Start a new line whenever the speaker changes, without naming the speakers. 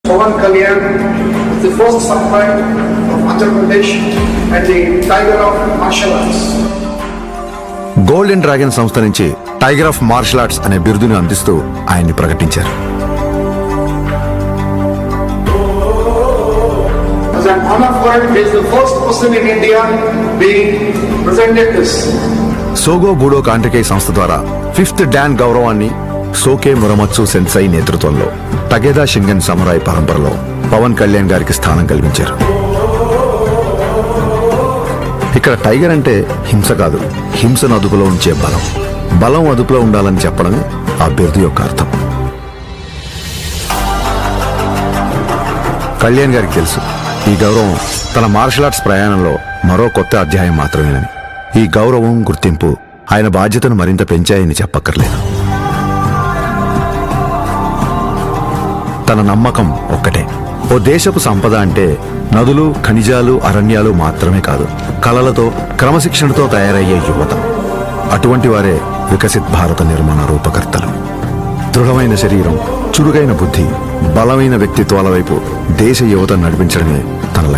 Pawan Kalyan is the first samurai of Andhra Pradesh and the tiger of martial arts.
Golden dragon సంస్థ నుంచి tiger of martial arts అనే బిరుదుని అందిస్తూ ఆయన్ని ప్రకటించారు.
As an honor for it, he is the first person in India being presented this.
సోగో బూడో కాంటకే సంస్థ ద్వారా 5th don గౌరవాన్ని సోకే మురమత్సు సెన్సై నేతృత్వంలో టగేదా షింగన్ సమురాయ్ పరంపరలో పవన్ కళ్యాణ్ గారికి స్థానం కల్పించారు. ఇక్కడ టైగర్ అంటే హింస కాదు, హింసను అదుపులో ఉంచే బలం. బలం అదుపులో ఉండాలని చెప్పడమే ఆ బిరుదు యొక్క అర్థం. కళ్యాణ్ గారికి తెలుసు ఈ గౌరవం తన మార్షల్ ఆర్ట్స్ ప్రయాణంలో మరో కొత్త అధ్యాయం మాత్రమేనని. ఈ గౌరవం, గుర్తింపు ఆయన బాధ్యతను మరింత పెంచాయని చెప్పక్కర్లేదు. తన నమ్మకం ఒక్కటే, ఓ దేశపు సంపద అంటే నదులు, ఖనిజాలు, అరణ్యాలు మాత్రమే కాదు, కళలతో, క్రమశిక్షణతో తయారయ్యే యువత. అటువంటి వారే వికసిత్ భారత నిర్మాణ రూపకర్తలు. దృఢమైన శరీరం, చురుగైన బుద్ధి, బలమైన వ్యక్తిత్వాల వైపు దేశ యువత నడిపించడమే తన లక్ష్యం.